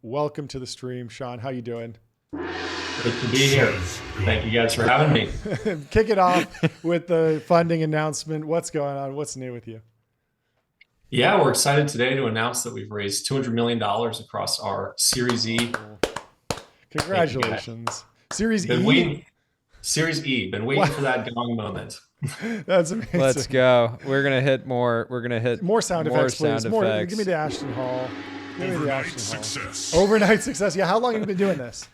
Welcome to the stream, Sean. How you doing? Good to be here. Thank you guys for having me. Kick it off with the funding announcement. What's going on? What's new with you? Yeah, we're excited today to announce that we've raised $200 million across our Series E. Oh, Thank you guys. congratulations. Series Been E? waiting, Series E, been waiting Wow, for that gong moment. that's Let's amazing. go. We're gonna hit more. We're gonna hit More sound more effects, please. sound More. Give me effects. the Ashton Hall. Give me the Overnight Ashton Hall. success. Overnight success. Yeah, how long have you been doing this?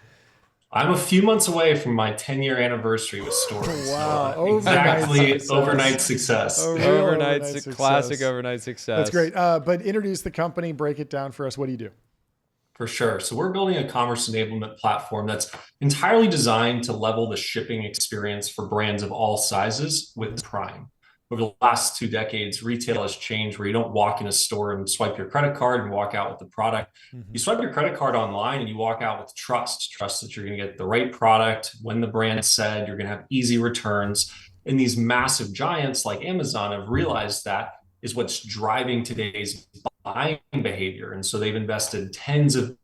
I'm a few months away from my 10-year anniversary with Stories. So Wow, overnight exactly success. overnight success. A real Overnight, overnight classic success. overnight That's success. great. But introduce the company, break it down for us. What do you do? For sure. So we're building a commerce enablement platform that's entirely designed to level the shipping experience for brands of all sizes with Prime. Over the last 2 decades, retail has changed where you don't walk in a store and swipe your credit card and walk out with the product. Mm-hmm. You swipe your credit card online and you walk out with trust that you're going to get the right product when the brand said, you're going to have easy returns. And these massive giants like Amazon have realized that is what's driving today's buying behavior. And so they've invested tens of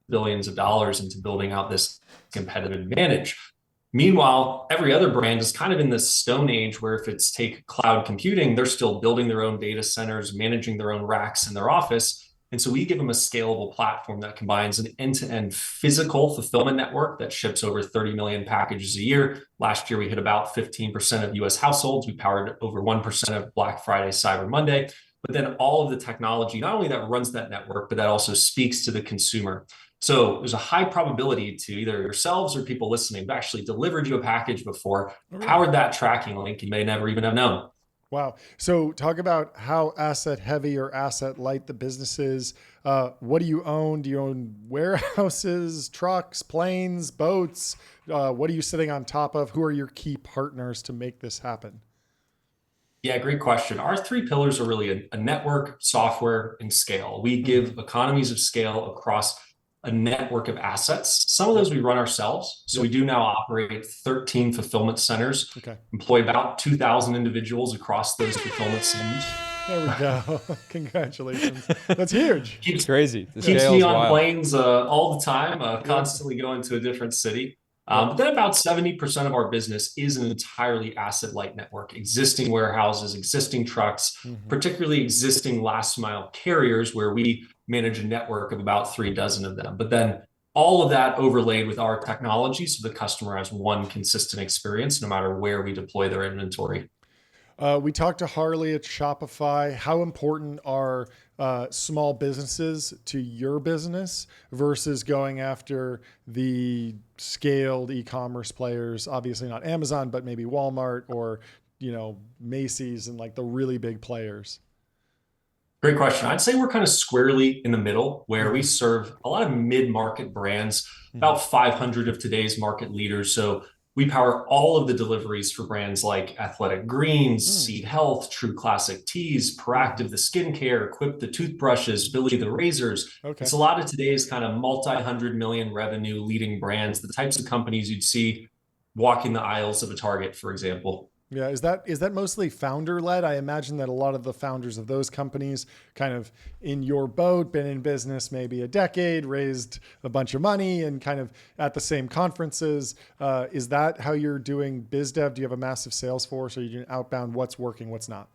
billions of dollars into building out this competitive advantage. Meanwhile, every other brand is kind of in this stone age where if it's take cloud computing, they're still building their own data centers, managing their own racks in their office. And so we give them a scalable platform that combines an end-to-end physical fulfillment network that ships over 30 million packages a year. Last year, we hit about 15% of US households. We powered over 1% of Black Friday, Cyber Monday. But then all of the technology, not only that runs that network, but that also speaks to the consumer. So there's a high probability to either yourselves or people listening have actually delivered you a package before, Oh, really? powered that tracking link you may never even have known. Wow. So talk about how asset heavy or asset light the business is. What do you own? Do you own warehouses, trucks, planes, boats? What are you sitting on top of? Who are your key partners to make this happen? Yeah, great question. Our three pillars are really a network, software, and scale. We Mm-hmm. give economies of scale across a network of assets. Some of Yep. those we run ourselves. So Yep. we do now operate 13 fulfillment centers, Okay. employ about 2,000 individuals across those fulfillment centers. There we go. Congratulations. That's huge. It's Keeps crazy. The keeps scale me is on wild. planes all the time, Yep. constantly going to a different city. But Yep. then about 70% of our business is an entirely asset light network, existing warehouses, existing trucks, Mm-hmm. particularly existing last mile carriers where we manage a network of about 3 dozen of them. But then all of that overlaid with our technology so the customer has one consistent experience no matter where we deploy their inventory. We talked to Harley at Shopify. How important are small businesses to your business versus going after the scaled e-commerce players? Obviously not Amazon, but maybe Walmart or Macy's and like the really big players. Great question. I'd say we're kind of squarely in the middle where we Mm-hmm. serve a lot of mid-market brands, Mm-hmm. about 500 of today's market leaders. So we power all of the deliveries for brands like Athletic Greens, Mm-hmm. Seed Health, True Classic Teas, Mm-hmm. Proactive the skincare, Quip the toothbrushes, Billy the razors. Okay. It's a lot of today's kind of multi-hundred million revenue leading brands, the types of companies you'd see walking the aisles of a Target, for example. Yeah, is that mostly founder led? I imagine that a lot of the founders of those companies kind of in your boat, been in business maybe a decade, raised a bunch of money and kind of at the same conferences. Is that how you're doing biz dev? Do you have a massive sales force? Or are you doing outbound? What's working? What's not?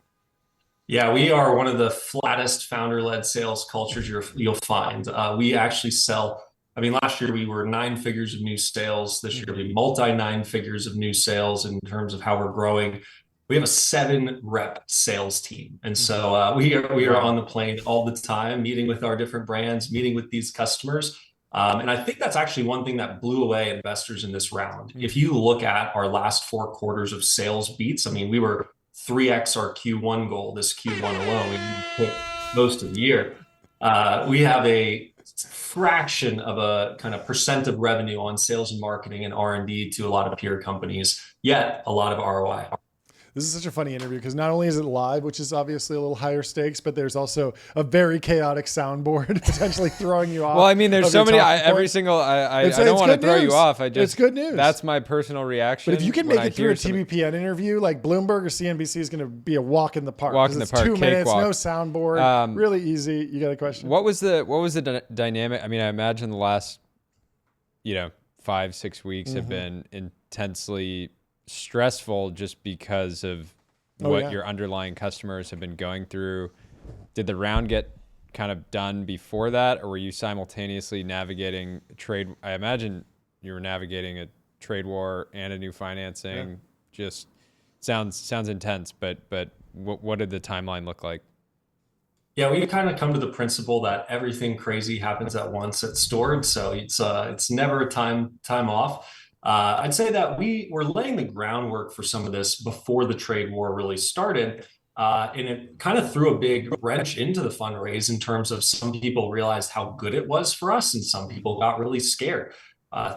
Yeah, we are one of the flattest founder-led sales cultures you'll find. We actually sell. I mean, last year we were 9 figures of new sales. This year Mm-hmm. we multi 9 figures of new sales in terms of how we're growing. We have a 7 rep sales team, and Mm-hmm. so we are on Wow. the plane all the time, meeting with our different brands, meeting with these customers. And I think that's actually one thing that blew away investors in this round. If Mm-hmm. you look at our last 4 quarters of sales beats, I mean, we were 3x our Q1 goal this Q1 alone. We hit most of the year. We have a fraction of a kind of percent of revenue on sales and marketing and R&D to a lot of peer companies, yet a lot of ROI. This is such a funny interview because not only is it live, which is obviously a little higher stakes, but there's also a very chaotic soundboard potentially throwing you off. Well, I mean, there's of so your many. talking Every points. single. I It's don't want to good throw you news. off. It's good news. That's my personal reaction. But if you can when make I it through hear a something- TBPN interview, like Bloomberg or CNBC is going to be a walk in the park. Walk 'cause in the it's park, 2 minutes, cakewalk. no soundboard, really easy. You got a question? What was the dynamic? I mean, I imagine the last, 5-6 weeks have been intensely stressful just because of what your underlying customers have been going through. Did the round get kind of done before that, or were you simultaneously navigating trade? I imagine you were navigating a trade war and a new financing. Yeah. Just sounds intense, but what did the timeline look like? Yeah, we kind of come to the principle that everything crazy happens at once at Stored, so it's never a time off. I'd say that we were laying the groundwork for some of this before the trade war really started, and it kind of threw a big wrench into the fundraise in terms of some people realized how good it was for us, and some people got really scared.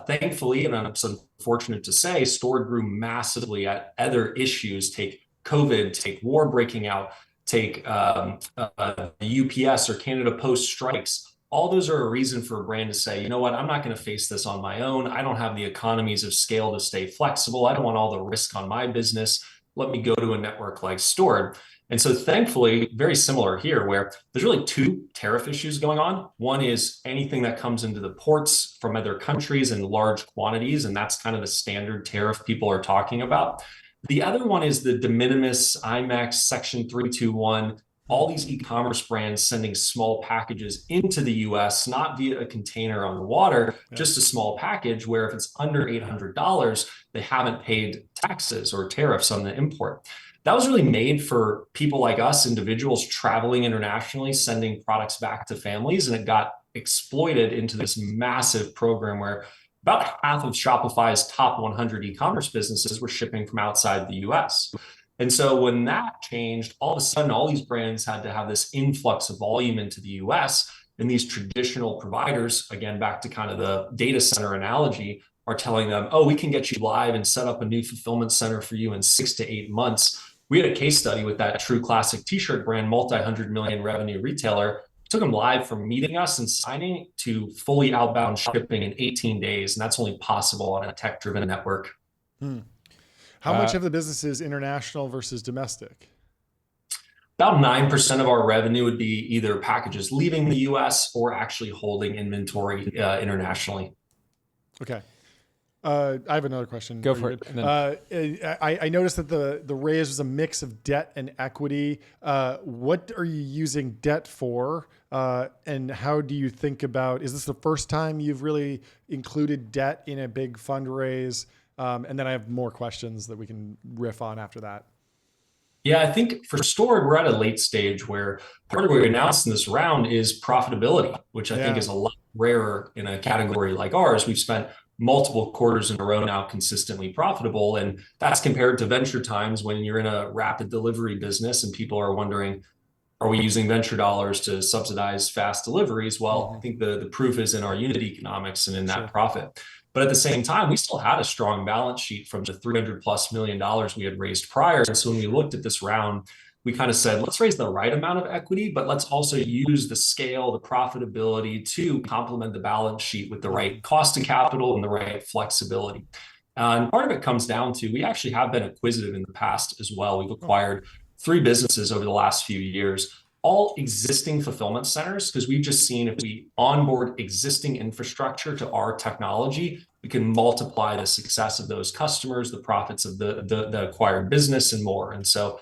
Thankfully, and I'm so fortunate to say, Stored grew massively at other issues. Take COVID, take war breaking out, take the UPS or Canada Post strikes. All those are a reason for a brand to say, you know what, I'm not going to face this on my own. I don't have the economies of scale to stay flexible. I don't want all the risk on my business. Let me go to a network like Stored. And so thankfully, very similar here, where there's really two tariff issues going on. One is anything that comes into the ports from other countries in large quantities, and that's kind of the standard tariff people are talking about. The other one is the de minimis, IMEX, Section 321, all these e-commerce brands sending small packages into the US, not via a container on the water, just a small package where if it's under $800, they haven't paid taxes or tariffs on the import. That was really made for people like us, individuals traveling internationally, sending products back to families, and it got exploited into this massive program where about half of Shopify's top 100 e-commerce businesses were shipping from outside the US. And so when that changed, all of a sudden, all these brands had to have this influx of volume into the US. And these traditional providers, again, back to kind of the data center analogy, are telling them, oh, we can get you live and set up a new fulfillment center for you in 6 to 8 months. We had a case study with that True Classic t-shirt brand, multi-100 million revenue retailer. Took them live from meeting us and signing to fully outbound shipping in 18 days. And that's only possible on a tech-driven network. How much of the business is international versus domestic? About 9% of our revenue would be either packages leaving the US or actually holding inventory internationally. Okay. I have another question. Go for it. I noticed that the raise was a mix of debt and equity. What are you using debt for? And how do you think about, is this the first time you've really included debt in a big fundraise? And then I have more questions that we can riff on after that. Yeah, I think for Stored, we're at a late stage where part of what we announced in this round is profitability, which I think is a lot rarer in a category like ours. We've spent multiple quarters in a row now consistently profitable. And that's compared to venture times when you're in a rapid delivery business and people are wondering, are we using venture dollars to subsidize fast deliveries? Well, I think the proof is in our unit economics and in that profit. But at the same time, we still had a strong balance sheet from the $300+ million we had raised prior. And so when we looked at this round, we kind of said, let's raise the right amount of equity, but let's also use the scale, the profitability to complement the balance sheet with the right cost of capital and the right flexibility. And part of it comes down to, we actually have been acquisitive in the past as well. We've acquired 3 businesses over the last few years, all existing fulfillment centers, because we've just seen if we onboard existing infrastructure to our technology, we can multiply the success of those customers, the profits of the acquired business, and more. And so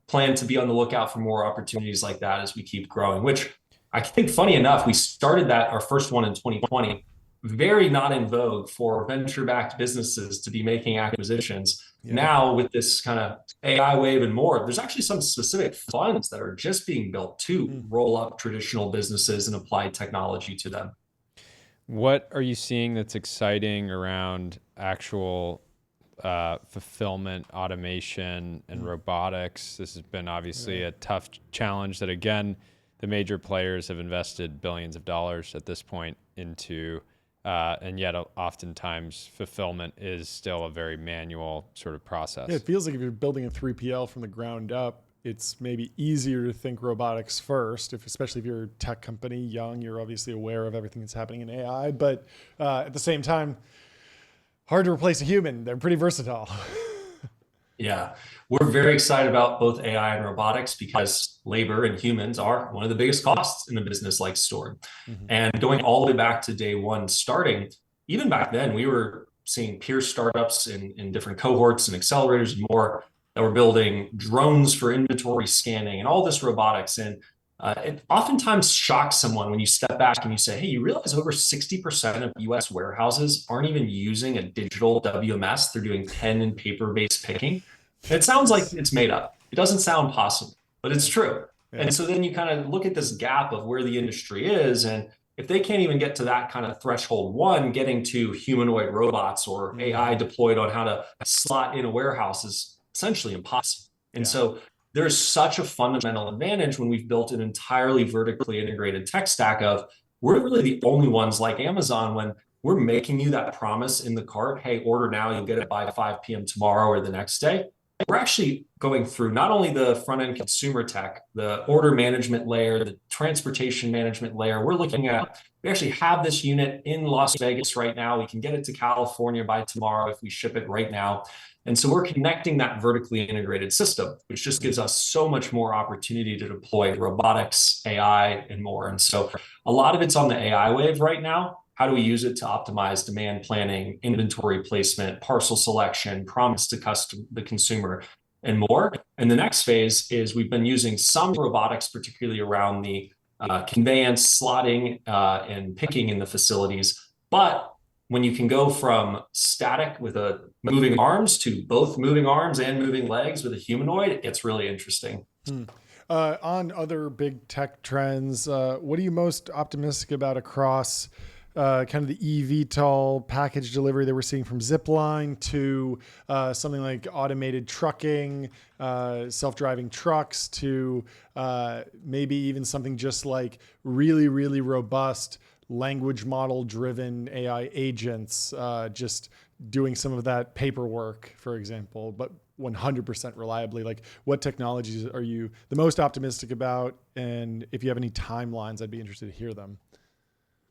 plan to be on the lookout for more opportunities like that as we keep growing, which I think, funny enough, we started that, our first one in 2020, very not in vogue for venture-backed businesses to be making acquisitions. Now with this kind of AI wave and more, there's actually some specific funds that are just being built to roll up traditional businesses and apply technology to them. What are you seeing that's exciting around actual fulfillment, automation, and robotics? This has been obviously a tough challenge that, again, the major players have invested billions of dollars at this point into And yet oftentimes fulfillment is still a very manual sort of process. Yeah, it feels like if you're building a 3PL from the ground up, it's maybe easier to think robotics first, especially if you're a tech company, young, you're obviously aware of everything that's happening in AI, but at the same time, hard to replace a human. They're pretty versatile. Yeah, we're very excited about both AI and robotics because labor and humans are one of the biggest costs in a business like Store. Mm-hmm. And going all the way back to day one starting, even back then, we were seeing peer startups in different cohorts and accelerators and more that were building drones for inventory scanning and all this robotics. And it oftentimes shocks someone when you step back and you say, hey, you realize over 60% of US warehouses aren't even using a digital WMS. They're doing pen and paper-based picking. It sounds like it's made up. It doesn't sound possible, but it's true. Yeah. And so then you kind of look at this gap of where the industry is. And if they can't even get to that kind of threshold one, getting to humanoid robots or AI deployed on how to slot in a warehouse is essentially impossible. And so there's such a fundamental advantage when we've built an entirely vertically integrated tech stack of we're really the only ones like Amazon when we're making you that promise in the cart, hey, order now, you'll get it by 5 p.m. tomorrow or the next day. We're actually going through not only the front end consumer tech, the order management layer, the transportation management layer. We're looking at, we actually have this unit in Las Vegas right now. We can get it to California by tomorrow if we ship it right now. And so we're connecting that vertically integrated system, which just gives us so much more opportunity to deploy robotics, AI, and more. And so a lot of it's on the AI wave right now. How do we use it to optimize demand planning, inventory placement, parcel selection, promise to the consumer, and more? And the next phase is we've been using some robotics, particularly around the conveyance, slotting, and picking in the facilities. But when you can go from static with a moving arms to both moving arms and moving legs with a humanoid, it gets really interesting. On other big tech trends, what are you most optimistic about across kind of the eVTOL package delivery that we're seeing from Zipline to something like automated trucking, self-driving trucks to maybe even something just like really, really robust language model driven AI agents, just doing some of that paperwork, for example, but 100% reliably. Like, what technologies are you the most optimistic about? And if you have any timelines, I'd be interested to hear them.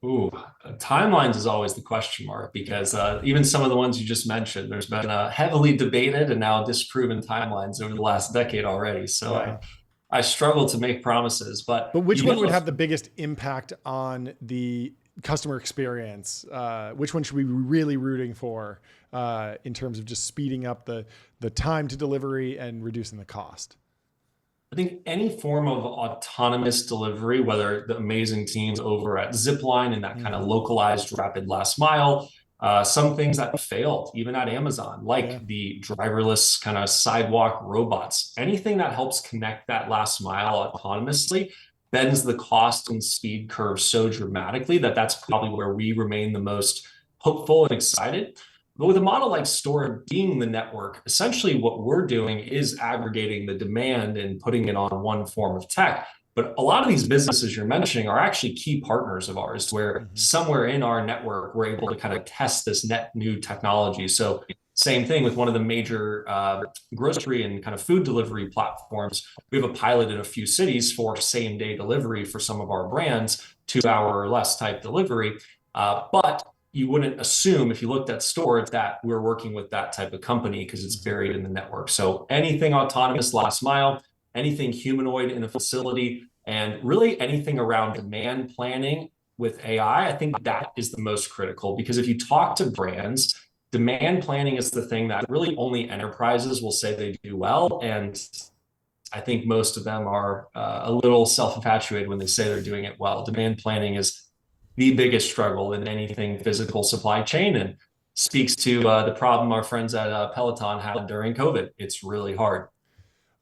Ooh, timelines is always the question mark because even some of the ones you just mentioned, there's been heavily debated and now disproven timelines over the last decade already. So I struggle to make promises, but which one would have the biggest impact on the customer experience? Which one should we be really rooting for in terms of just speeding up the time to delivery and reducing the cost? I think any form of autonomous delivery, whether the amazing teams over at Zipline and that kind of localized rapid last mile, some things that failed even at Amazon, like the driverless kind of sidewalk robots, anything that helps connect that last mile autonomously bends the cost and speed curve so dramatically that that's probably where we remain the most hopeful and excited. But with a model like Store being the network, essentially what we're doing is aggregating the demand and putting it on one form of tech. But a lot of these businesses you're mentioning are actually key partners of ours, where somewhere in our network, we're able to kind of test this net new technology. So same thing with one of the major grocery and kind of food delivery platforms. We have a pilot in a few cities for same day delivery for some of our brands, 2 hour or less type delivery. But you wouldn't assume if you looked at Store that we're working with that type of company because it's buried in the network. So anything autonomous last mile, anything humanoid in a facility, and really anything around demand planning with AI, I think that is the most critical because if you talk to brands, demand planning is the thing that really only enterprises will say they do well. And I think most of them are a little self-infatuated when they say they're doing it well. Demand planning is the biggest struggle in anything physical supply chain and speaks to the problem our friends at Peloton had during COVID. It's really hard.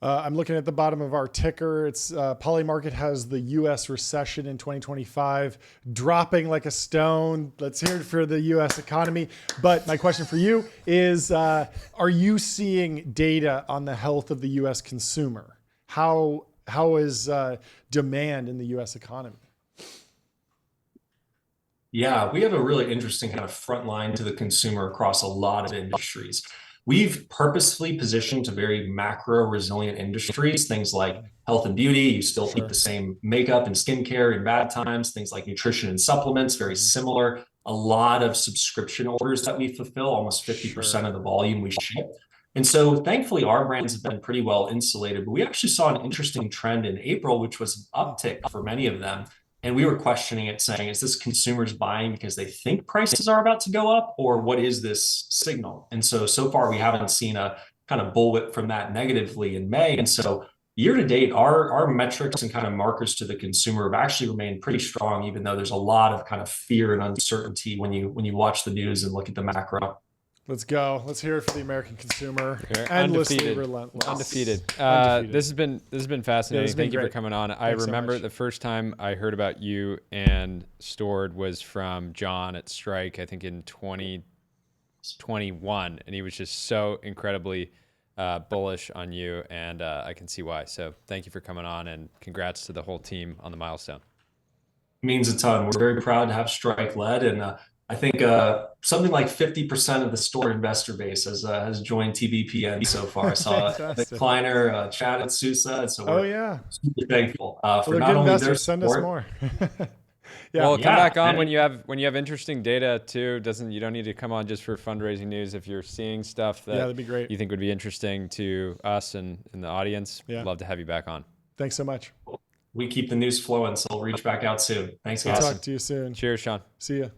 I'm looking at the bottom of our ticker. It's Polymarket has the U.S. recession in 2025 dropping like a stone. Let's hear it for the U.S. economy. But my question for you is, are you seeing data on the health of the U.S. consumer? How is demand in the U.S. economy? Yeah, we have a really interesting kind of front line to the consumer across a lot of industries. We've purposefully positioned to very macro resilient industries, things like health and beauty. You still eat Sure. the same makeup and skincare in bad times, things like nutrition and supplements, very similar. A lot of subscription orders that we fulfill, almost 50% Sure. of the volume we ship. And so thankfully, our brands have been pretty well insulated. But we actually saw an interesting trend in April, which was an uptick for many of them. And we were questioning it, saying, is this consumers buying because they think prices are about to go up, or what is this signal? And so far, we haven't seen a kind of bullwhip from that negatively in May. And so year to date, our metrics and kind of markers to the consumer have actually remained pretty strong, even though there's a lot of kind of fear and uncertainty when you watch the news and look at the macro. Let's go. Let's hear it for the American consumer. You're Endlessly undefeated. relentless. Undefeated. Undefeated. This has been fascinating. Yeah, it's been Thank you for great. coming on. I Thanks so remember much. the first time I heard about you and Stored was from John at Strike, I think in 2021, and he was just so incredibly bullish on you, and I can see why. So thank you for coming on, and congrats to the whole team on the milestone. Means a ton. We're very proud to have Strike led, and I think something like 50% of the store investor base has joined TBPN so far. I saw Fantastic. Kleiner, Chad at Sousa, and so Oh we're yeah. super thankful Well, for they're not good only their investors. Send us support. more. Yeah. Well, come Yeah, back on and- when you have interesting data too. You don't need to come on just for fundraising news. If you're seeing stuff Yeah, that that'd be great. you think would be interesting to us and the audience, Yeah. love to have you back on. Thanks so much. We keep the news flowing, so we'll reach back out soon. Thanks, We'll guys. talk to you soon. Cheers, Sean. See ya.